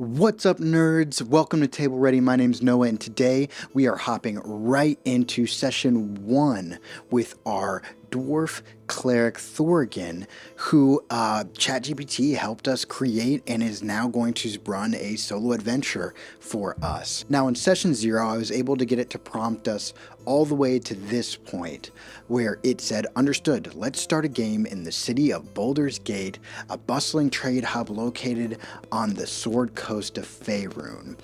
What's up, nerds? Welcome to Table Ready. My name's Noah, and today we are hopping right into session 1 with our dwarf cleric Thorgan, who ChatGPT helped us create and is now going to run a solo adventure for us. Now, in session 0, I was able to get it to prompt us all the way to this point where it said, "Understood, let's start a game in the city of Boulders Gate, a bustling trade hub located on the Sword Coast of Faerun.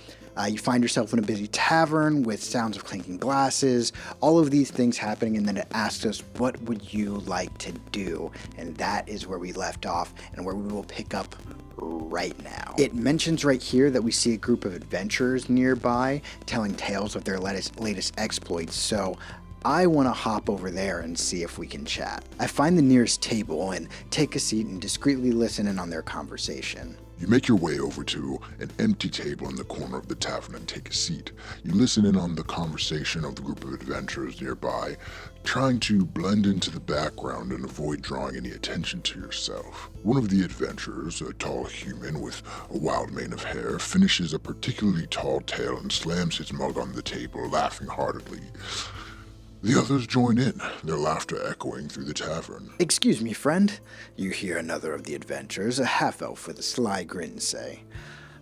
You find yourself in a busy tavern with sounds of clinking glasses, all of these things happening, and then it asks us, what would you like to do?" And that is where we left off and where we will pick up right now. It mentions right here that we see a group of adventurers nearby telling tales of their latest exploits, so I want to hop over there and see if we can chat. I find the nearest table and take a seat and discreetly listen in on their conversation. You make your way over to an empty table in the corner of the tavern and take a seat. You listen in on the conversation of the group of adventurers nearby, trying to blend into the background and avoid drawing any attention to yourself. One of the adventurers, a tall human with a wild mane of hair, finishes a particularly tall tale and slams his mug on the table, laughing heartily. The others join in, their laughter echoing through the tavern. "Excuse me, friend," you hear another of the adventurers, a half-elf with a sly grin, say.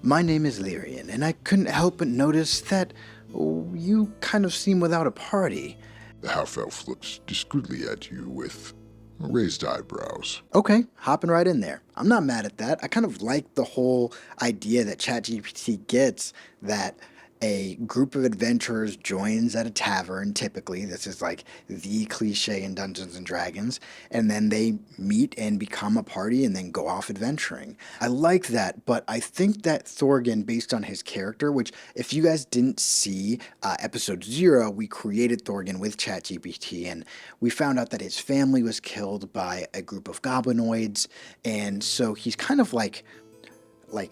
"My name is Lyrian, and I couldn't help but notice that you kind of seem without a party." The half-elf looks discreetly at you with raised eyebrows. Okay, hopping right in there. I'm not mad at that. I kind of like the whole idea that ChatGPT gets that a group of adventurers joins at a tavern. Typically, this is like the cliche in Dungeons and Dragons, and then they meet and become a party and then go off adventuring. I like that, but I think that Thorgan, based on his character, which if you guys didn't see episode 0, we created Thorgan with ChatGPT, and we found out that his family was killed by a group of goblinoids, and so he's kind of like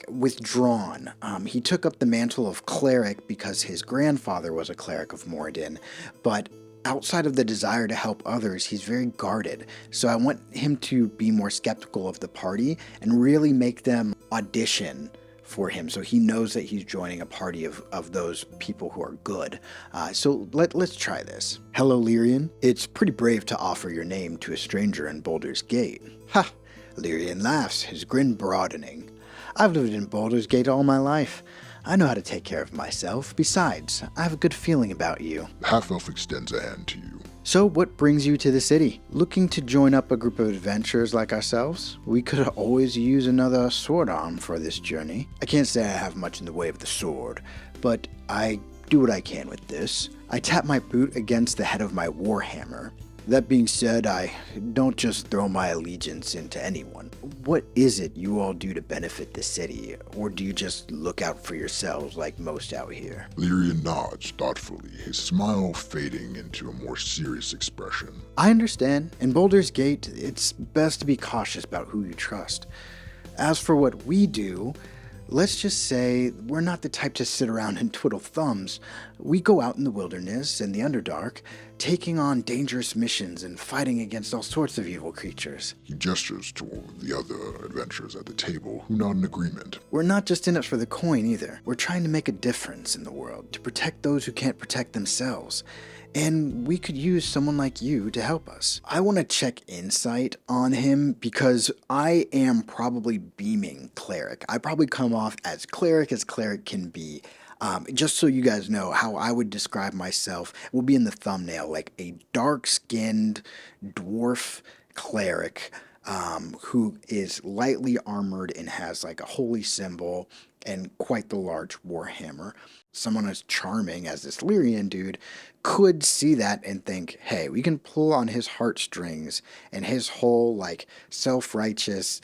withdrawn. He took up the mantle of cleric because his grandfather was a cleric of Moradin, but outside of the desire to help others, he's very guarded. So I want him to be more skeptical of the party and really make them audition for him so he knows that he's joining a party of those people who are good. So let's try this. "Hello, Lyrian. It's pretty brave to offer your name to a stranger in Boulders Gate." "Ha!" Lyrian laughs, his grin broadening. "I've lived in Boulders Gate all my life. I know how to take care of myself. Besides, I have a good feeling about you." The half-elf extends a hand to you. "So what brings you to the city? Looking to join up a group of adventurers like ourselves? We could always use another sword arm for this journey. I can't say I have much in the way of the sword, but I do what I can with this." I tap my boot against the head of my warhammer. "That being said, I don't just throw my allegiance into anyone. What is it you all do to benefit the city, or do you just look out for yourselves like most out here?" Lyrian nods thoughtfully, his smile fading into a more serious expression. "I understand. In Boulders Gate, it's best to be cautious about who you trust. As for what we do, let's just say we're not the type to sit around and twiddle thumbs. We go out in the wilderness and the Underdark, taking on dangerous missions and fighting against all sorts of evil creatures." He gestures toward the other adventurers at the table, who nod in agreement. "We're not just in it for the coin either. We're trying to make a difference in the world, to protect those who can't protect themselves. And we could use someone like you to help us." I want to check insight on him because I am probably beaming cleric. I probably come off as cleric can be. Just so you guys know how I would describe myself, will be in the thumbnail, like a dark-skinned dwarf cleric who is lightly armored and has like a holy symbol and quite the large warhammer. Someone as charming as this Lyrian dude could see that and think, hey, we can pull on his heartstrings and his whole like self-righteous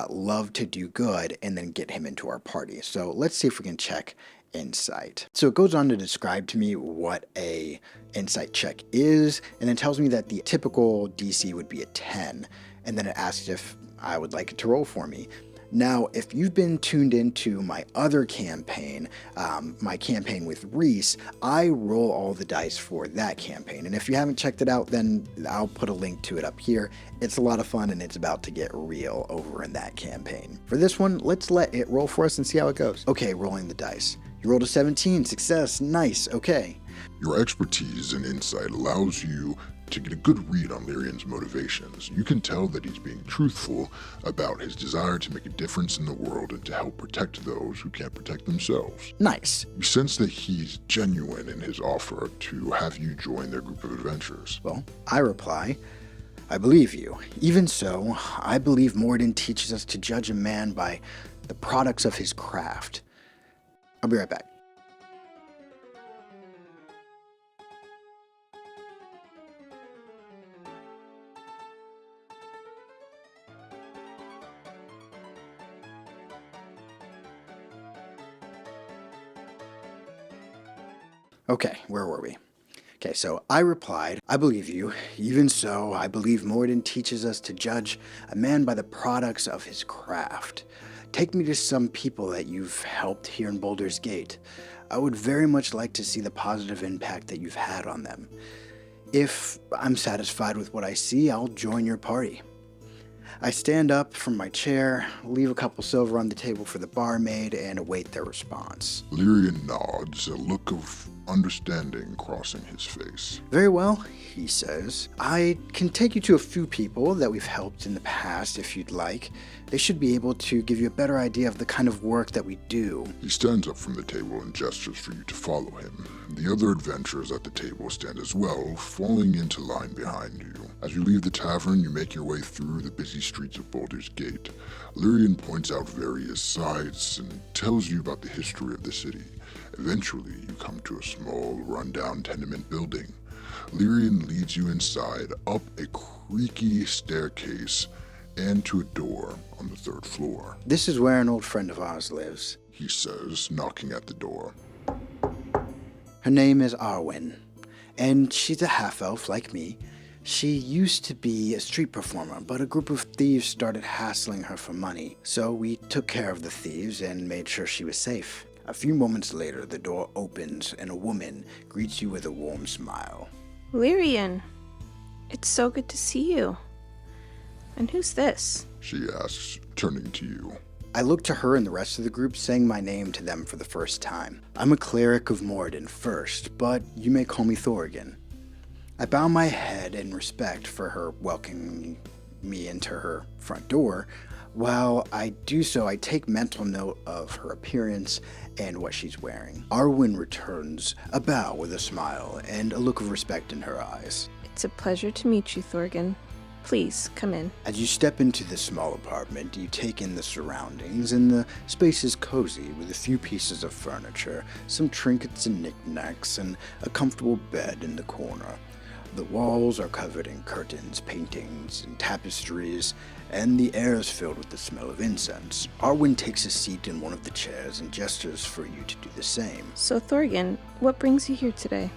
love to do good and then get him into our party. So let's see if we can check insight. So it goes on to describe to me what a insight check is, and it tells me that the typical DC would be a 10, and then it asks if I would like it to roll for me. Now, if you've been tuned into my other campaign, my campaign with Reese, I roll all the dice for that campaign. And if you haven't checked it out, then I'll put a link to it up here. It's a lot of fun and it's about to get real over in that campaign. For this one, let's let it roll for us and see how it goes. Okay, rolling the dice. You rolled a 17, success, nice, okay. Your expertise and insight allows you to get a good read on Lyrian's motivations. You can tell that he's being truthful about his desire to make a difference in the world and to help protect those who can't protect themselves. Nice. You sense that he's genuine in his offer to have you join their group of adventurers. Well, I reply, I believe you. Even so, I believe Morden teaches us to judge a man by the products of his craft. I'll be right back. Okay, where were we? Okay, so I replied, I believe you. Even so, I believe Morden teaches us to judge a man by the products of his craft. Take me to some people that you've helped here in Boulders Gate. I would very much like to see the positive impact that you've had on them. If I'm satisfied with what I see, I'll join your party. I stand up from my chair, leave a couple silver on the table for the barmaid, and await their response. Lyrian nods, a look of understanding crossing his face. Very well, he says. I can take you to a few people that we've helped in the past if you'd like. They should be able to give you a better idea of the kind of work that we do. He stands up from the table and gestures for you to follow him. The other adventurers at the table stand as well, falling into line behind you. As you leave the tavern, you make your way through the busy streets of Boulders Gate. Lyrian points out various sites and tells you about the history of the city. Eventually, you come to a small, rundown tenement building. Lyrian leads you inside, up a creaky staircase, and to a door on the 3rd floor. This is where an old friend of ours lives, He says, knocking at the door. Her name is Arwen, and she's a half-elf like me. She used to be a street performer, but a group of thieves started hassling her for money, so we took care of the thieves and made sure she was safe. A few moments later, the door opens and a woman greets you with a warm smile. Lyrian, it's so good to see you. And who's this? She asks, turning to you. I look to her and the rest of the group, saying my name to them for the first time. I'm a cleric of Morden first, but you may call me Thorgan. I bow my head in respect for her welcoming me into her front door. While I do so, I take mental note of her appearance and what she's wearing. Arwen returns a bow with a smile and a look of respect in her eyes. It's a pleasure to meet you, Thorgan. Please, come in. As you step into the small apartment, you take in the surroundings, and the space is cozy with a few pieces of furniture, some trinkets and knickknacks, and a comfortable bed in the corner. The walls are covered in curtains, paintings, and tapestries, and the air is filled with the smell of incense. Arwen takes a seat in one of the chairs and gestures for you to do the same. So, Thorgan, what brings you here today?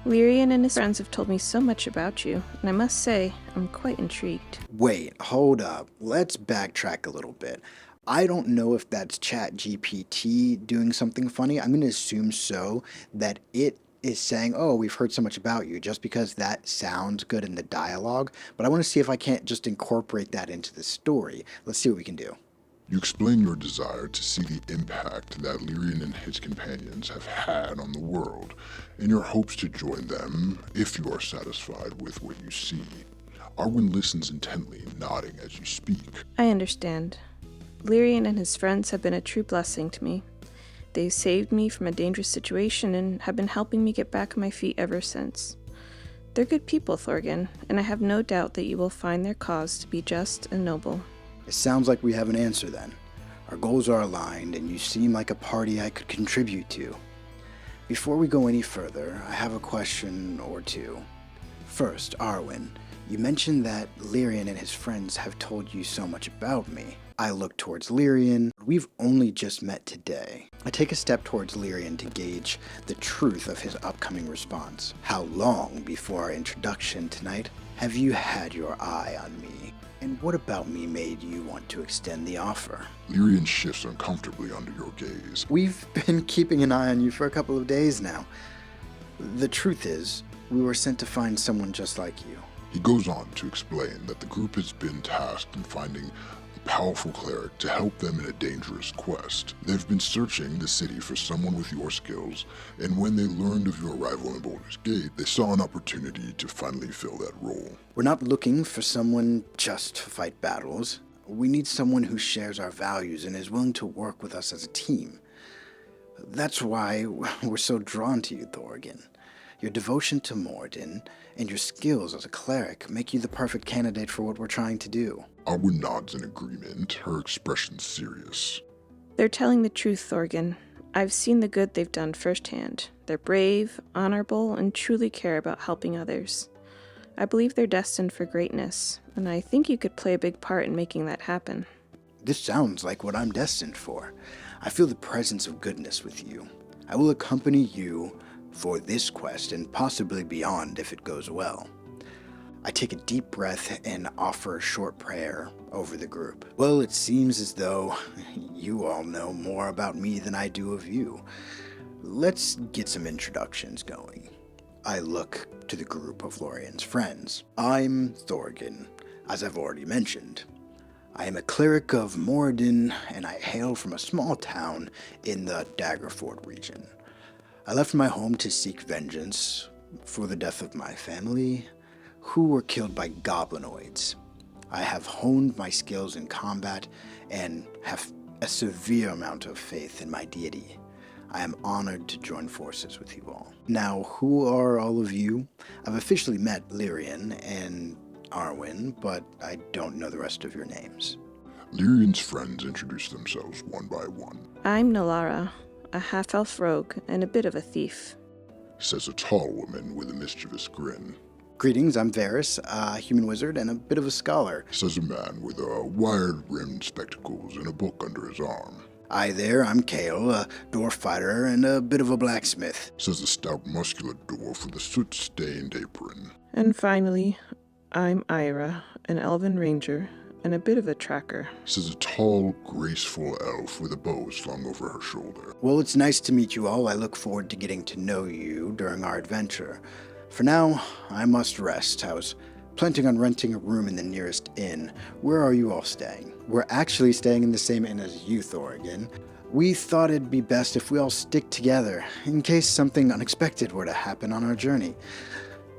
Lyrian and his friends have told me so much about you, and I must say, I'm quite intrigued. Wait, hold up. Let's backtrack a little bit. I don't know if that's ChatGPT doing something funny. I'm going to assume so, that it is saying, oh, we've heard so much about you, just because that sounds good in the dialogue. But I want to see if I can't just incorporate that into the story. Let's see what we can do. You explain your desire to see the impact that Lyrian and his companions have had on the world, and your hopes to join them if you are satisfied with what you see. Arwen listens intently, nodding as you speak. I understand. Lyrian and his friends have been a true blessing to me. They saved me from a dangerous situation and have been helping me get back on my feet ever since. They're good people, Thorgan, and I have no doubt that you will find their cause to be just and noble. It sounds like we have an answer then. Our goals are aligned, and you seem like a party I could contribute to. Before we go any further, I have a question or two. First, Arwen, you mentioned that Lyrian and his friends have told you so much about me. I look towards Lyrian. We've only just met today. I take a step towards Lyrian to gauge the truth of his upcoming response. How long before our introduction tonight have you had your eye on me? And what about me made you want to extend the offer? Lyrian shifts uncomfortably under your gaze. We've been keeping an eye on you for a couple of days now. The truth is, we were sent to find someone just like you. He goes on to explain that the group has been tasked in finding a powerful cleric to help them in a dangerous quest. They've been searching the city for someone with your skills, and when they learned of your arrival in Boulders Gate, they saw an opportunity to finally fill that role. We're not looking for someone just to fight battles. We need someone who shares our values and is willing to work with us as a team. That's why we're so drawn to you, Thorgan. Your devotion to Morden and your skills as a cleric make you the perfect candidate for what we're trying to do. Arwen nods in agreement, her expression serious. They're telling the truth, Thorgan. I've seen the good they've done firsthand. They're brave, honorable, and truly care about helping others. I believe they're destined for greatness, and I think you could play a big part in making that happen. This sounds like what I'm destined for. I feel the presence of goodness with you. I will accompany you for this quest and possibly beyond if it goes well. I take a deep breath and offer a short prayer over the group. Well, it seems as though you all know more about me than I do of you. Let's get some introductions going. I look to the group of Lorian's friends. I'm Thorgan, as I've already mentioned. I am a cleric of Morden, and I hail from a small town in the Daggerford region. I left my home to seek vengeance for the death of my family, who were killed by goblinoids. I have honed my skills in combat and have a severe amount of faith in my deity. I am honored to join forces with you all. Now, who are all of you? I've officially met Lyrian and Arwen, but I don't know the rest of your names. Lyrian's friends introduce themselves one by one. I'm Nalara, a half-elf rogue and a bit of a thief. Says a tall woman with a mischievous grin. Greetings, I'm Varys, a human wizard and a bit of a scholar. Says a man with wire-rimmed spectacles and a book under his arm. Hi there, I'm Kale, a dwarf fighter and a bit of a blacksmith. Says a stout, muscular dwarf with a soot-stained apron. And finally, I'm Ira, an elven ranger and a bit of a tracker. Says a tall, graceful elf with a bow slung over her shoulder. Well, it's nice to meet you all. I look forward to getting to know you during our adventure. For now, I must rest. I was planning on renting a room in the nearest inn. Where are you all staying? We're actually staying in the same inn as you, Thorgan. We thought it'd be best if we all stick together, in case something unexpected were to happen on our journey.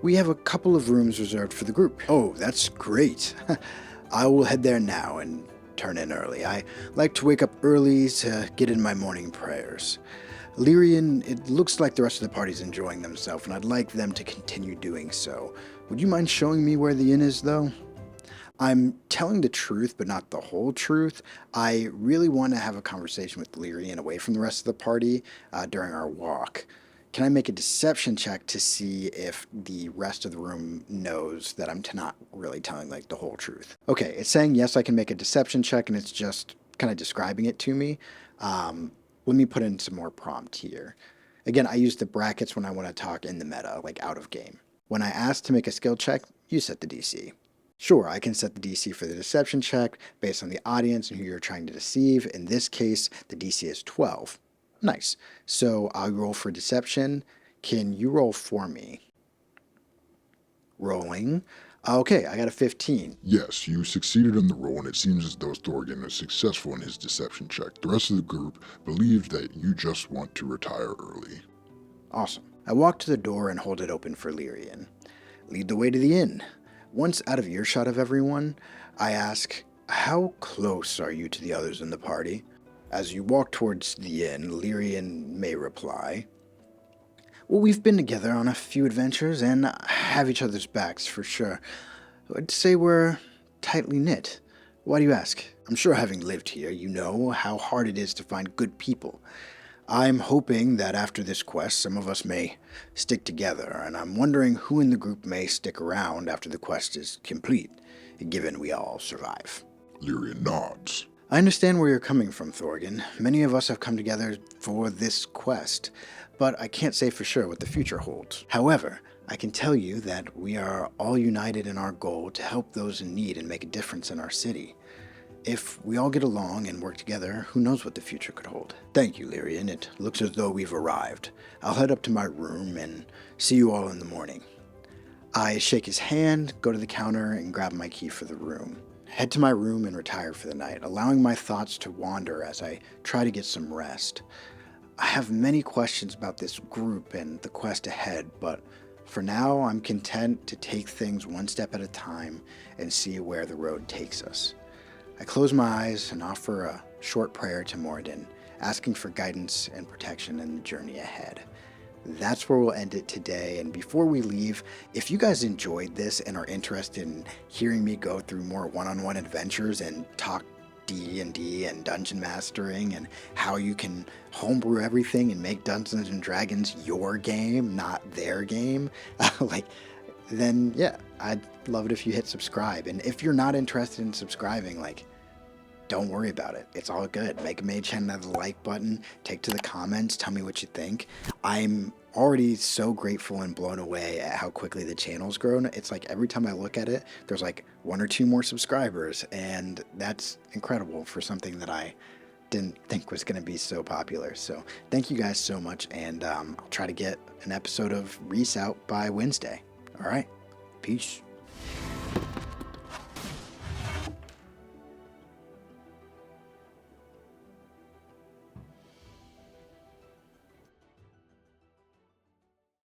We have a couple of rooms reserved for the group. Oh, that's great. I will head there now and turn in early. I like to wake up early to get in my morning prayers. Lyrian, it looks like the rest of the party's enjoying themselves, and I'd like them to continue doing so. Would you mind showing me where the inn is, though? I'm telling the truth, but not the whole truth. I really want to have a conversation with Lyrian away from the rest of the party during our walk. Can I make a deception check to see if the rest of the room knows that I'm not really telling the whole truth? Okay, it's saying yes, I can make a deception check, and it's just kind of describing it to me. Let me put in some more prompt here. Again, I use the brackets when I want to talk in the meta, out of game. When I ask to make a skill check, you set the DC. Sure, I can set the DC for the deception check based on the audience and who you're trying to deceive. In this case, the DC is 12. Nice. So I'll roll for deception. Can you roll for me? Rolling. Okay, I got a 15. Yes, you succeeded in the roll, and it seems as though Thorgan is successful in his deception check. The rest of the group believed that you just want to retire early. Awesome. I walk to the door and hold it open for Lyrian. Lead the way to the inn. Once out of earshot of everyone, I ask, how close are you to the others in the party? As you walk towards the inn, Lyrian may reply, well, we've been together on a few adventures and have each other's backs for sure. I'd say we're tightly knit. Why do you ask? I'm sure having lived here, you know how hard it is to find good people. I'm hoping that after this quest, some of us may stick together, and I'm wondering who in the group may stick around after the quest is complete, given we all survive. Lyrian nods. I understand where you're coming from, Thorgan. Many of us have come together for this quest, but I can't say for sure what the future holds. However, I can tell you that we are all united in our goal to help those in need and make a difference in our city. If we all get along and work together, who knows what the future could hold. Thank you, Lyrian. It looks as though we've arrived. I'll head up to my room and see you all in the morning. I shake his hand, go to the counter, and grab my key for the room. Head to my room and retire for the night, allowing my thoughts to wander as I try to get some rest. I have many questions about this group and the quest ahead, but for now I'm content to take things one step at a time and see where the road takes us. I close my eyes and offer a short prayer to Moradin, asking for guidance and protection in the journey ahead. That's where we'll end it today. And before we leave, if you guys enjoyed this and are interested in hearing me go through more one-on-one adventures and talk D&D and dungeon mastering and how you can homebrew everything and make Dungeons and Dragons your game, not their game, then yeah, I'd love it if you hit subscribe. And if you're not interested in subscribing, don't worry about it. It's all good. Make a mage hand on the like button, take to the comments, tell me what you think. I'm already so grateful and blown away at how quickly the channel's grown. It's like every time I look at it, there's like 1 or 2 more subscribers, and that's incredible for something that I didn't think was going to be so popular. So thank you guys so much, and I'll try to get an episode of Reese out by Wednesday. All right, peace.